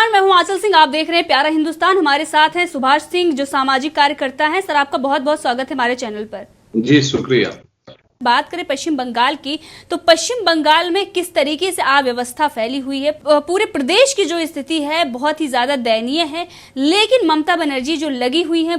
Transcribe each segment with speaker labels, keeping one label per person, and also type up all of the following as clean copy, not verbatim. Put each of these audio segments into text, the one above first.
Speaker 1: नमस्कार, मैं हूं आंचल सिंह। आप देख रहे हैं प्यारा हिंदुस्तान। हमारे साथ हैं सुभाष सिंह, जो सामाजिक कार्यकर्ता हैं। सर, आपका बहुत बहुत स्वागत है हमारे चैनल पर।
Speaker 2: जी शुक्रिया।
Speaker 1: बात करें पश्चिम बंगाल की, तो पश्चिम बंगाल में किस तरीके से अव्यवस्था फैली हुई है। पूरे प्रदेश की जो स्थिति है बहुत ही ज्यादा दयनीय है। लेकिन ममता बनर्जी जो लगी हुई है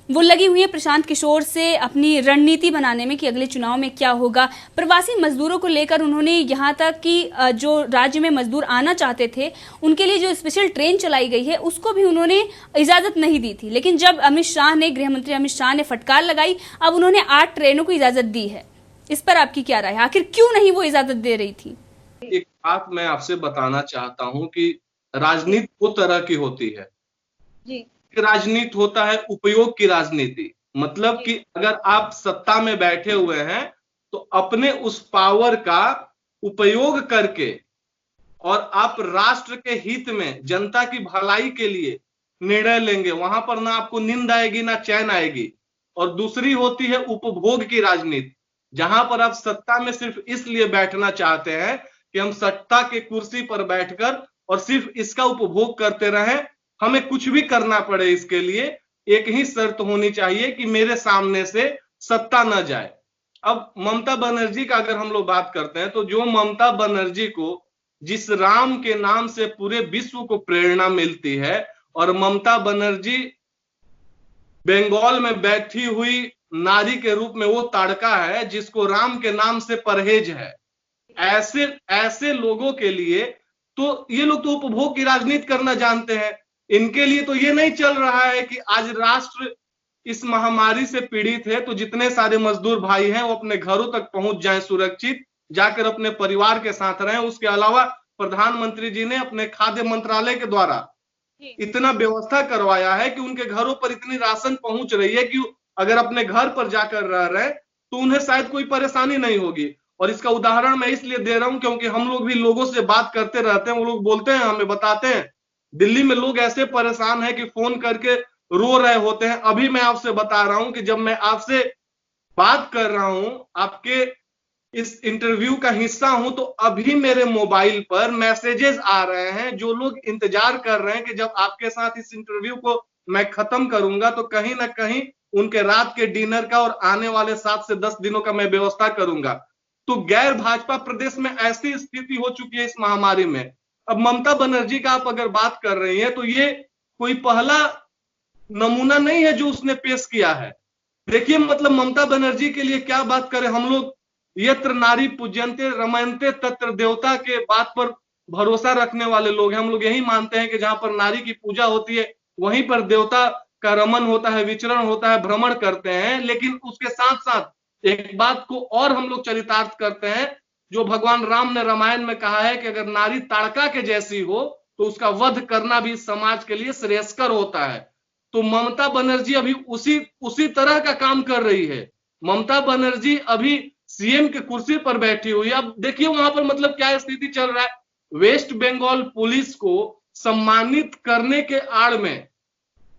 Speaker 1: वो लगी हुई है प्रशांत किशोर से अपनी रणनीति बनाने में कि अगले चुनाव में क्या होगा। प्रवासी मजदूरों को लेकर उन्होंने यहाँ तक कि जो राज्य में मजदूर आना चाहते थे उनके लिए जो स्पेशल ट्रेन चलाई गई है उसको भी उन्होंने इजाजत नहीं दी थी। लेकिन जब गृह मंत्री अमित शाह ने फटकार लगाई, अब उन्होंने 8 ट्रेनों को इजाजत दी है। इस पर आपकी क्या राय है? आखिर क्यों नहीं वो इजाजत दे रही थी?
Speaker 2: एक बात मैं आपसे बताना चाहता हूं कि राजनीति दो तरह की होती है जी। राजनीति होता है उपयोग की राजनीति, मतलब कि अगर आप सत्ता में बैठे हुए हैं तो अपने उस पावर का उपयोग करके और आप राष्ट्र के हित में जनता की भलाई के लिए निर्णय लेंगे, वहां पर ना आपको नींद आएगी ना चैन आएगी। और दूसरी होती है उपभोग की राजनीति, जहां पर आप सत्ता में सिर्फ इसलिए बैठना चाहते हैं कि हम सत्ता के कुर्सी पर बैठकर और सिर्फ इसका उपभोग करते रहें, हमें कुछ भी करना पड़े इसके लिए। एक ही शर्त होनी चाहिए कि मेरे सामने से सत्ता न जाए। अब ममता बनर्जी का अगर हम लोग बात करते हैं तो जो ममता बनर्जी को जिस राम के नाम से पूरे विश्व को प्रेरणा मिलती है, और ममता बनर्जी बंगाल में बैठी हुई नारी के रूप में वो ताड़का है जिसको राम के नाम से परहेज है। ऐसे लोगों के लिए तो ये लोग तो उपभोग की राजनीति करना जानते हैं। इनके लिए तो ये नहीं चल रहा है कि आज राष्ट्र इस महामारी से पीड़ित है तो जितने सारे मजदूर भाई हैं वो अपने घरों तक पहुंच जाएं सुरक्षित, जाकर अपने परिवार के साथ रहें। उसके अलावा प्रधानमंत्री जी ने अपने खाद्य मंत्रालय के द्वारा इतना व्यवस्था करवाया है कि उनके घरों पर इतनी राशन पहुंच रही है कि अगर अपने घर पर जाकर रह रहे तो उन्हें शायद कोई परेशानी नहीं होगी। और इसका उदाहरण मैं इसलिए दे रहा हूं क्योंकि हम लोग भी लोगों से बात करते रहते हैं, वो लोग बोलते हैं, हमें बताते हैं दिल्ली में लोग ऐसे परेशान हैं कि फोन करके रो रहे होते हैं। अभी मैं आपसे बता रहा हूं कि जब मैं आपसे बात कर रहा हूं, आपके इस इंटरव्यू का हिस्सा हूं, तो अभी मेरे मोबाइल पर मैसेजेस आ रहे हैं। जो लोग इंतजार कर रहे हैं कि जब आपके साथ इस इंटरव्यू को मैं खत्म करूंगा तो कहीं ना कहीं उनके रात के डिनर का और आने वाले 7 से 10 दिनों का मैं व्यवस्था करूंगा। तो गैर भाजपा प्रदेश में ऐसी स्थिति हो चुकी है इस महामारी में। अब ममता बनर्जी का आप अगर बात कर रही है तो ये कोई पहला नमूना नहीं है जो उसने पेश किया है। देखिए, मतलब ममता बनर्जी के लिए क्या बात करें हम लोग। यत्र नारी पूज्यन्ते रमन्ते तत्र देवता के बात पर भरोसा रखने वाले लोग हैं। हम लोग यही मानते हैं कि जहां पर नारी की पूजा होती है वहीं पर देवता का रमन होता है, विचरण होता है, भ्रमण करते हैं। लेकिन उसके साथ साथ एक बात को और हम लोग चरितार्थ करते हैं, जो भगवान राम ने रामायण में कहा है कि अगर नारी ताड़का के जैसी हो तो उसका वध करना भी समाज के लिए श्रेयस्कर होता है। तो ममता बनर्जी अभी उसी तरह का काम कर रही है। ममता बनर्जी अभी सीएम के कुर्सी पर बैठी हुई है। अब देखिए वहां पर मतलब क्या स्थिति चल रहा है। वेस्ट बंगाल पुलिस को सम्मानित करने के आड़ में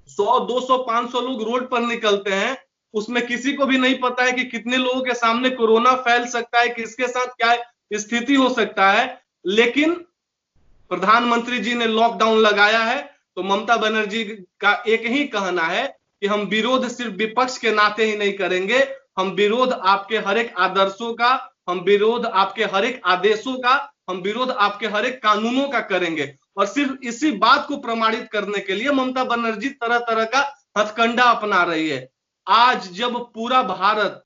Speaker 2: 100, 200, 500 लोग रोड पर निकलते हैं। उसमें किसी को भी नहीं पता है कि कितने लोगों के सामने कोरोना फैल सकता है, किसके साथ क्या स्थिति हो सकता है। लेकिन प्रधानमंत्री जी ने लॉकडाउन लगाया है तो ममता बनर्जी का एक ही कहना है कि हम विरोध सिर्फ विपक्ष के नाते ही नहीं करेंगे, हम विरोध आपके हर एक आदर्शों का, हम विरोध आपके हर एक आदेशों का, हम विरोध आपके हर एक कानूनों का करेंगे। और सिर्फ इसी बात को प्रमाणित करने के लिए ममता बनर्जी तरह तरह का हथकंडा अपना रही है। आज जब पूरा भारत,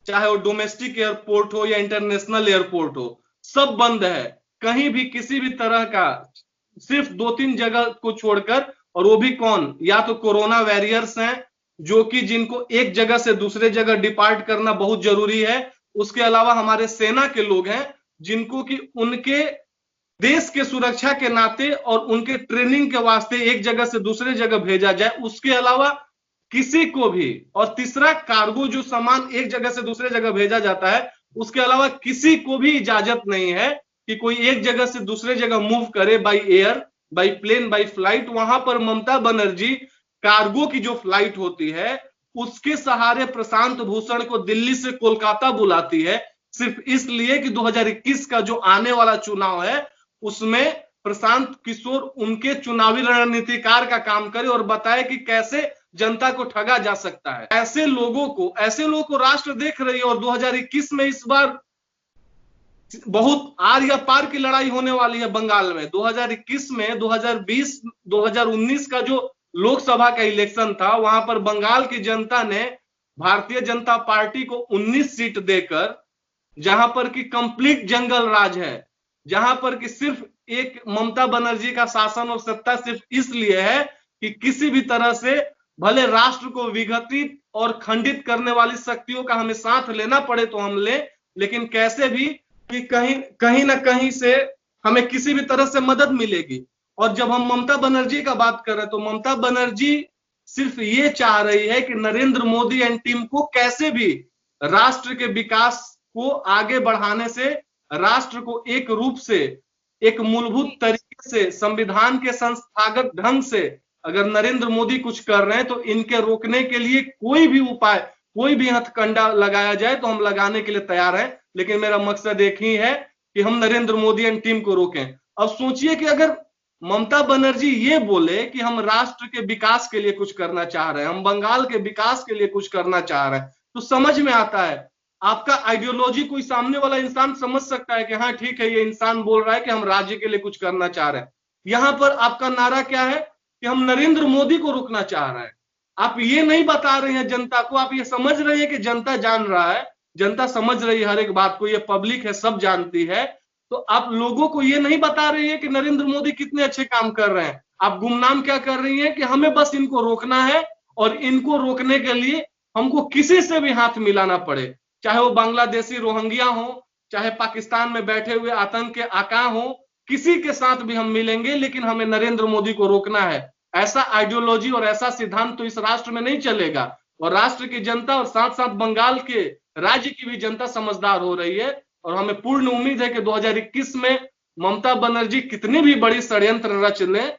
Speaker 2: चाहे वो डोमेस्टिक एयरपोर्ट हो या इंटरनेशनल एयरपोर्ट हो, सब बंद है, कहीं भी किसी भी तरह का, सिर्फ 2-3 जगह को छोड़कर, और वो भी कौन, या तो कोरोना वॉरियर्स हैं जो कि जिनको एक जगह से दूसरे जगह डिपार्ट करना बहुत जरूरी है। उसके अलावा हमारे सेना के लोग हैं जिनको कि उनके देश के सुरक्षा के नाते और उनके ट्रेनिंग के वास्ते एक जगह से दूसरे जगह भेजा जाए। उसके अलावा किसी को भी, और तीसरा कार्गो जो सामान एक जगह से दूसरे जगह भेजा जाता है, उसके अलावा किसी को भी इजाजत नहीं है कि कोई एक जगह से दूसरे जगह मूव करे by air, by plane, by flight. वहां पर ममता बनर्जी कार्गो की जो फ्लाइट होती है उसके सहारे प्रशांत भूषण को दिल्ली से कोलकाता बुलाती है, सिर्फ इसलिए कि 2021 का जो आने वाला चुनाव है उसमें प्रशांत किशोर उनके चुनावी रणनीतिकार का काम करे और बताए कि कैसे जनता को ठगा जा सकता है। ऐसे लोगों को राष्ट्र देख रही है और 2021 में इस बार बहुत आर या पार की लड़ाई होने वाली है बंगाल में। 2021 में 2020 2019 का जो लोकसभा का इलेक्शन था, वहां पर बंगाल की जनता ने भारतीय जनता पार्टी को 19 सीट देकर, जहां पर कि कंप्लीट जंगल राज है, जहां पर कि सिर्फ एक ममता बनर्जी का शासन और सत्ता सिर्फ इसलिए है कि किसी भी तरह से भले राष्ट्र को विघटित और खंडित करने वाली शक्तियों का हमें साथ लेना पड़े तो हम ले, लेकिन कैसे भी कि कहीं ना कहीं से हमें किसी भी तरह से मदद मिलेगी। और जब हम ममता बनर्जी का बात कर रहे हैं तो ममता बनर्जी सिर्फ ये चाह रही है कि नरेंद्र मोदी एंड टीम को कैसे भी राष्ट्र के विकास को आगे बढ़ाने से, राष्ट्र को एक रूप से, एक मूलभूत तरीके से, संविधान के संस्थागत ढंग से अगर नरेंद्र मोदी कुछ कर रहे हैं तो इनके रोकने के लिए कोई भी उपाय, कोई भी हथकंडा लगाया जाए तो हम लगाने के लिए तैयार हैं। लेकिन मेरा मकसद एक ही है कि हम नरेंद्र मोदी एंड टीम को रोकें। अब सोचिए कि अगर ममता बनर्जी ये बोले कि हम राष्ट्र के विकास के लिए कुछ करना चाह रहे हैं, हम बंगाल के विकास के लिए कुछ करना चाह रहे हैं, तो समझ में आता है, आपका आइडियोलॉजी कोई सामने वाला इंसान समझ सकता है कि हाँ ठीक है, ये इंसान बोल रहा है कि हम राज्य के लिए कुछ करना चाह रहे हैं। यहां पर आपका नारा क्या है कि हम नरेंद्र मोदी को रोकना चाह रहे हैं। आप ये नहीं बता रहे हैं जनता को, आप ये समझ रहे हैं कि जनता जान रहा है, जनता समझ रही है हर एक बात को, ये पब्लिक है, सब जानती है। तो आप लोगों को ये नहीं बता रही है कि नरेंद्र मोदी कितने अच्छे काम कर रहे हैं। आप गुमनाम क्या कर रही है कि हमें बस इनको रोकना है और इनको रोकने के लिए हमको किसी से भी हाथ मिलाना पड़े, चाहे वो बांग्लादेशी रोहिंग्या हो, चाहे पाकिस्तान में बैठे हुए आतंक के आका हो, किसी के साथ भी हम मिलेंगे, लेकिन हमें नरेंद्र मोदी को रोकना है। ऐसा आइडियोलॉजी और ऐसा सिद्धांत तो इस राष्ट्र में नहीं चलेगा। और राष्ट्र की जनता और साथ साथ बंगाल के राज्य की भी जनता समझदार हो रही है और हमें पूर्ण उम्मीद है कि 2021 में ममता बनर्जी कितनी भी बड़ी षड्यंत्र रच लें,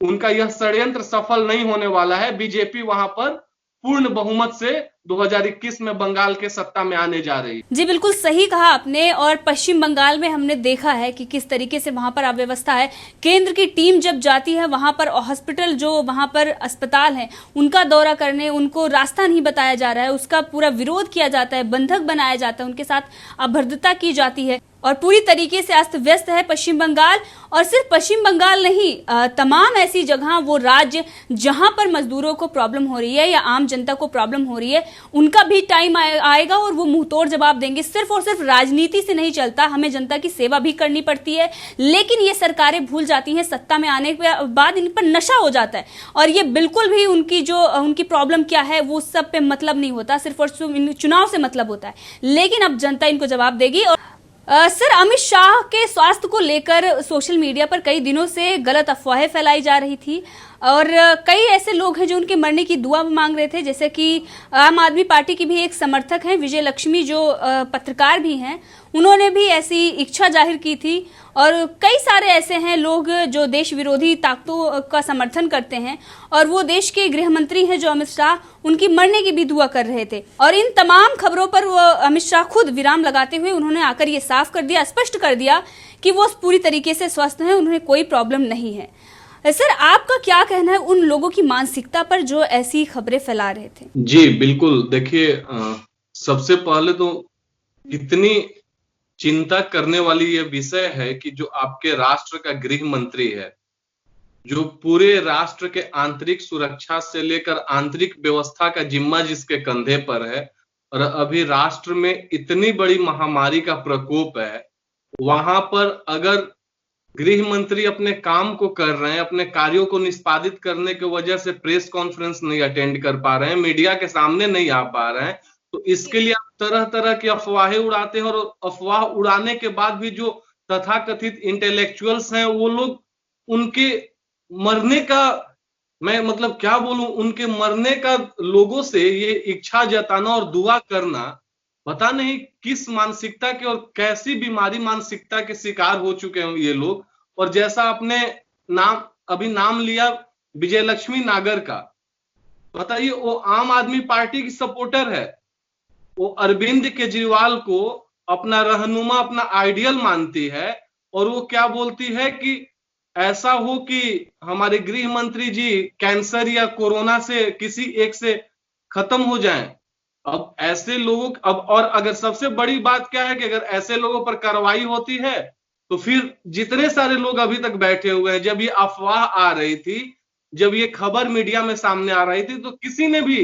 Speaker 2: उनका यह षड्यंत्र सफल नहीं होने वाला है। बीजेपी वहां पर पूर्ण बहुमत से 2021 में बंगाल के सत्ता में आने जा रही है।
Speaker 1: जी बिल्कुल सही कहा आपने। और पश्चिम बंगाल में हमने देखा है कि किस तरीके से वहां पर अव्यवस्था है। केंद्र की टीम जब जाती है वहां पर, हॉस्पिटल जो वहां पर अस्पताल है उनका दौरा करने, उनको रास्ता नहीं बताया जा रहा है, उसका पूरा विरोध किया जाता है, बंधक बनाया जाता है, उनके साथ अभद्रता की जाती है और पूरी तरीके से अस्त व्यस्त है पश्चिम बंगाल। और सिर्फ पश्चिम बंगाल नहीं, तमाम ऐसी जगह, वो राज्य जहां पर मजदूरों को प्रॉब्लम हो रही है या आम जनता को प्रॉब्लम हो रही है, उनका भी टाइम आएगा और वो मुंहतोड़ जवाब देंगे। सिर्फ और सिर्फ राजनीति से नहीं चलता, हमें जनता की सेवा भी करनी पड़ती है। लेकिन ये सरकारें भूल जाती हैं, सत्ता में आने के बाद इन पर नशा हो जाता है और ये बिल्कुल भी उनकी प्रॉब्लम क्या है वो सब पे मतलब नहीं होता, सिर्फ और सिर्फ चुनाव से मतलब होता है। लेकिन अब जनता इनको जवाब देगी। और सर, अमित शाह के स्वास्थ्य को लेकर सोशल मीडिया पर कई दिनों से गलत अफवाहें फैलाई जा रही थी और कई ऐसे लोग हैं जो उनके मरने की दुआ मांग रहे थे, जैसे कि आम आदमी पार्टी की भी एक समर्थक हैं विजय लक्ष्मी, जो पत्रकार भी हैं, उन्होंने भी ऐसी इच्छा जाहिर की थी। और कई सारे ऐसे हैं लोग जो देश विरोधी ताकतों का समर्थन करते हैं और वो देश के गृह मंत्री हैं जो अमित शाह, उनकी मरने की भी दुआ कर रहे थे। और इन तमाम खबरों पर वो अमित शाह खुद विराम लगाते हुए उन्होंने आकर ये साफ कर दिया, स्पष्ट कर दिया कि वो पूरी तरीके से स्वस्थ हैं, उन्हें कोई प्रॉब्लम नहीं है। सर, आपका क्या कहना है उन लोगों की मानसिकता पर जो ऐसी खबरें फैला रहे थे?
Speaker 2: जी बिल्कुल, देखिए सबसे पहले तो कितनी चिंता करने वाली यह विषय है कि जो आपके राष्ट्र का गृह मंत्री है, जो पूरे राष्ट्र के आंतरिक सुरक्षा से लेकर आंतरिक व्यवस्था का जिम्मा जिसके कंधे पर है, और अभी राष्ट्र में इतनी बड़ी महामारी का प्रकोप है, वहां पर अगर गृह मंत्री अपने काम को कर रहे हैं, अपने कार्यों को निष्पादित करने की वजह से प्रेस कॉन्फ्रेंस नहीं अटेंड कर पा रहे हैं, मीडिया के सामने नहीं आ पा रहे हैं, तो इसके लिए आप तरह तरह की अफवाहें उड़ाते हैं। और अफवाह उड़ाने के बाद भी जो तथाकथित इंटेलेक्चुअल्स हैं, वो लोग उनके मरने का, मैं मतलब क्या बोलूं, उनके मरने का लोगों से ये इच्छा जताना और दुआ करना, पता नहीं किस मानसिकता के और कैसी बीमारी मानसिकता के शिकार हो चुके हैं ये लोग। और जैसा आपने अभी नाम लिया विजय लक्ष्मी नागर का, बताइए, वो आम आदमी पार्टी की सपोर्टर है, वो अरविंद केजरीवाल को अपना रहनुमा, अपना आइडियल मानती है, और वो क्या बोलती है कि ऐसा हो कि हमारे गृह मंत्री जी कैंसर या कोरोना से किसी एक से खत्म हो जाएं। अब ऐसे लोगों अब और अगर सबसे बड़ी बात क्या है कि अगर ऐसे लोगों पर कार्रवाई होती है तो फिर जितने सारे लोग अभी तक बैठे हुए हैं, जब ये अफवाह आ रही थी, जब ये खबर मीडिया में सामने आ रही थी, तो किसी ने भी,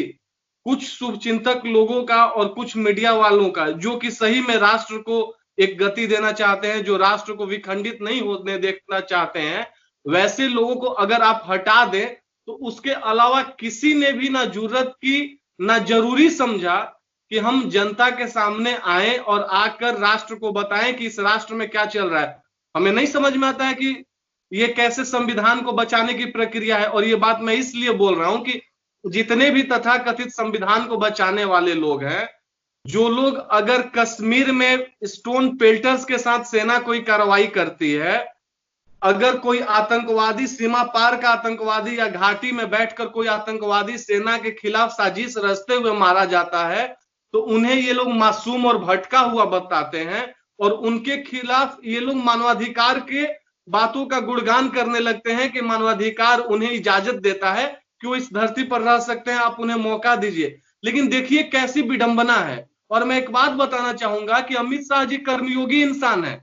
Speaker 2: कुछ शुभचिंतक लोगों का और कुछ मीडिया वालों का, जो कि सही में राष्ट्र को एक गति देना चाहते हैं, जो राष्ट्र को विखंडित नहीं होने देखना चाहते हैं, वैसे लोगों को अगर आप हटा दें तो उसके अलावा किसी ने भी ना जुर्रत की, ना जरूरी समझा कि हम जनता के सामने आए और आकर राष्ट्र को बताएं कि इस राष्ट्र में क्या चल रहा है। हमें नहीं समझ में आता है कि ये कैसे संविधान को बचाने की प्रक्रिया है। और ये बात मैं इसलिए बोल रहा हूं कि जितने भी तथाकथित संविधान को बचाने वाले लोग हैं, जो लोग अगर कश्मीर में स्टोन पेल्टर्स के साथ सेना कोई कार्रवाई करती है, अगर कोई आतंकवादी, सीमा पार का आतंकवादी या घाटी में बैठकर कोई आतंकवादी सेना के खिलाफ साजिश रचते हुए मारा जाता है, तो उन्हें ये लोग मासूम और भटका हुआ बताते हैं और उनके खिलाफ ये लोग मानवाधिकार के बातों का गुणगान करने लगते हैं कि मानवाधिकार उन्हें इजाजत देता है कि वो इस धरती पर रह सकते हैं, आप उन्हें मौका दीजिए। लेकिन देखिए कैसी विडंबना है। और मैं एक बात बताना चाहूंगा कि अमित शाह जी कर्मयोगी इंसान है।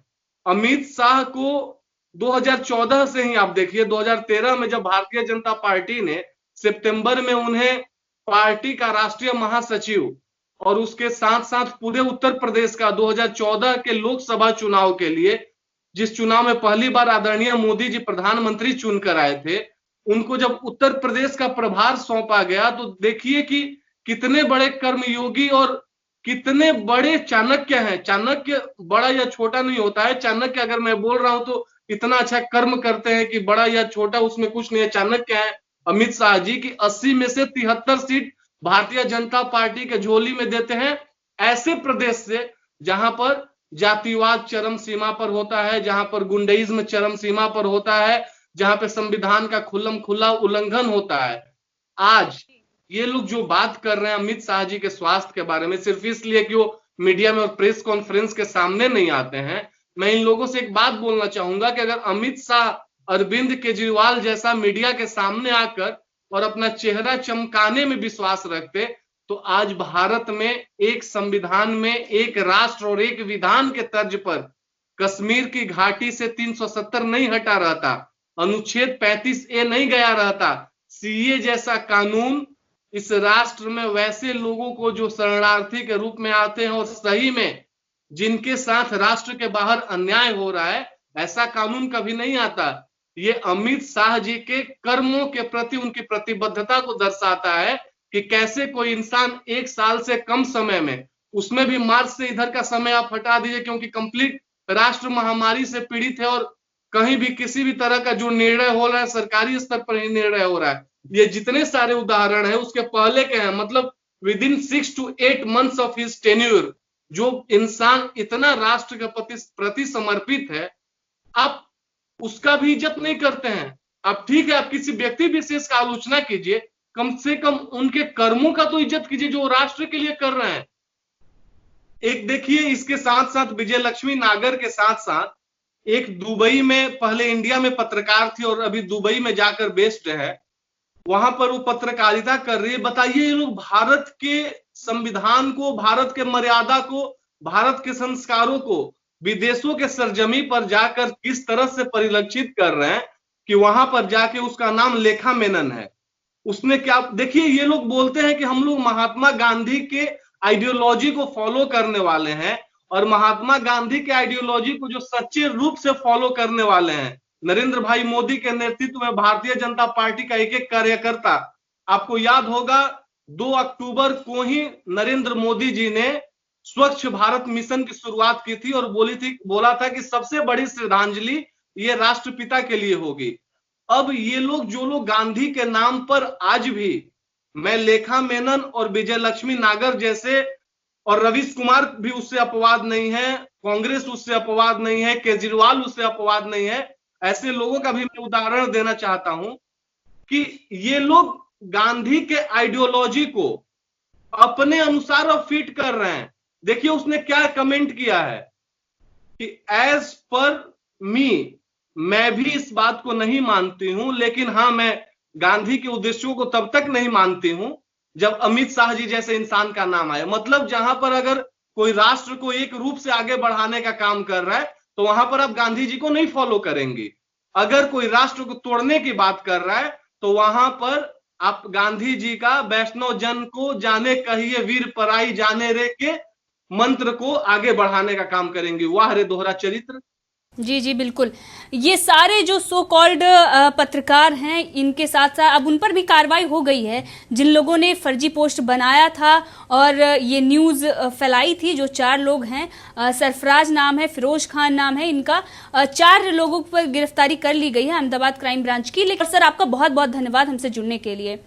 Speaker 2: अमित शाह को 2014 से ही आप देखिए, 2013 में जब भारतीय जनता पार्टी ने सितंबर में उन्हें पार्टी का राष्ट्रीय महासचिव और उसके साथ साथ पूरे उत्तर प्रदेश का 2014 के लोकसभा चुनाव के लिए, जिस चुनाव में पहली बार आदरणीय मोदी जी प्रधानमंत्री चुनकर आए थे, उनको जब उत्तर प्रदेश का प्रभार सौंपा गया तो देखिए कि कितने बड़े कर्मयोगी और कितने बड़े चाणक्य हैं। चाणक्य बड़ा या छोटा नहीं होता है। चाणक्य अगर मैं बोल रहा हूं तो इतना अच्छा कर्म करते हैं कि बड़ा या छोटा उसमें कुछ नहीं है। चाणक्य है अमित शाह जी की 80 में से 73 सीट भारतीय जनता पार्टी के झोली में देते हैं, ऐसे प्रदेश से जहां पर जातिवाद चरम सीमा पर होता है, जहां पर गुंडाइज्म चरम सीमा पर होता है, जहां पे संविधान का खुल्लम खुल्ला उल्लंघन होता है। आज ये लोग जो बात कर रहे हैं अमित शाह जी के स्वास्थ्य के बारे में, सिर्फ इसलिए कि वो मीडिया में और प्रेस कॉन्फ्रेंस के सामने नहीं आते हैं। मैं इन लोगों से एक बात बोलना चाहूंगा कि अगर अमित शाह अरविंद केजरीवाल जैसा मीडिया के सामने आकर और अपना चेहरा चमकाने में विश्वास रखते, तो आज भारत में एक संविधान में एक राष्ट्र और एक विधान के तर्ज पर कश्मीर की घाटी से 370 नहीं हटा रहता, अनुच्छेद 35A नहीं गया रहता। सीए जैसा कानून इस राष्ट्र में वैसे लोगों को जो शरणार्थी के रूप में आते हैं और सही में जिनके साथ राष्ट्र के बाहर अन्याय हो रहा है, ऐसा कानून कभी नहीं आता। ये अमित शाह जी के कर्मों के प्रति उनकी प्रतिबद्धता को दर्शाता है कि कैसे कोई इंसान 1 साल से कम समय में, उसमें भी मार्च से इधर का समय आप हटा दीजिए क्योंकि कंप्लीट राष्ट्र महामारी से पीड़ित है और कहीं भी किसी भी तरह का जो निर्णय हो रहा है सरकारी स्तर पर ही निर्णय हो रहा है। ये जितने सारे उदाहरण है उसके पहले के हैं, मतलब with in 6 to 8 months of his tenure जो इंसान इतना राष्ट्र के प्रति समर्पित है, आप उसका भी इज्जत नहीं करते हैं। अब ठीक है, आप किसी व्यक्ति विशेष का आलोचना कीजिए, कम से कम उनके कर्मों का तो इज्जत कीजिए जो राष्ट्र के लिए कर रहे हैं। एक देखिए, इसके साथ साथ विजय लक्ष्मी नागर के साथ साथ एक दुबई में, पहले इंडिया में पत्रकार थी और अभी दुबई में जाकर बेस्ड है, वहां पर वो पत्रकारिता कर रही है। बताइए ये लोग भारत के संविधान को, भारत के मर्यादा को, भारत के संस्कारों को विदेशों के सरजमी पर जाकर किस तरह से परिलक्षित कर रहे हैं कि वहां पर जाके उसका नाम लेखा मेनन है। उसने क्या, देखिए ये लोग बोलते हैं कि हम लोग महात्मा गांधी के आइडियोलॉजी को फॉलो करने वाले हैं और महात्मा गांधी के आइडियोलॉजी को जो सच्चे रूप से फॉलो करने वाले हैं नरेंद्र भाई मोदी के नेतृत्व में भारतीय जनता पार्टी का एक एक कार्यकर्ता। आपको याद होगा 2 अक्टूबर को ही नरेंद्र मोदी जी ने स्वच्छ भारत मिशन की शुरुआत की थी और बोला था कि सबसे बड़ी श्रद्धांजलि ये राष्ट्रपिता के लिए होगी। अब ये लोग, जो लोग गांधी के नाम पर आज भी, मैं लेखा मेनन और विजय लक्ष्मी नागर जैसे, और रवीश कुमार भी उससे अपवाद नहीं है, कांग्रेस उससे अपवाद नहीं है, केजरीवाल उससे अपवाद नहीं है, ऐसे लोगों का भी मैं उदाहरण देना चाहता हूं कि ये लोग गांधी के आइडियोलॉजी को अपने अनुसार अब फिट कर रहे हैं। देखिए उसने क्या कमेंट किया है कि एज पर मी मैं भी इस बात को नहीं मानती हूं, लेकिन हाँ, मैं गांधी के उद्देश्यों को तब तक नहीं मानती हूं जब अमित शाह जी जैसे इंसान का नाम आए। मतलब जहां पर अगर कोई राष्ट्र को एक रूप से आगे बढ़ाने का काम कर रहा है तो वहां पर आप गांधी जी को नहीं फॉलो करेंगे। अगर कोई राष्ट्र को तोड़ने की बात कर रहा है तो वहां पर आप गांधी जी का वैष्णव जन को जाने कहिए वीर पराई जाने रे के मंत्र को आगे बढ़ाने का काम करेंगे। वाह रे दोहरा चरित्र।
Speaker 1: जी जी बिल्कुल। ये सारे जो सो कॉल्ड पत्रकार हैं, इनके साथ साथ अब उन पर भी कार्रवाई हो गई है जिन लोगों ने फर्जी पोस्ट बनाया था और ये न्यूज़ फैलाई थी। जो 4 लोग हैं, सरफराज नाम है, फिरोज खान नाम है इनका, 4 लोगों पर गिरफ्तारी कर ली गई है अहमदाबाद क्राइम ब्रांच की। लेकिन सर, आपका बहुत बहुत धन्यवाद हमसे जुड़ने के लिए।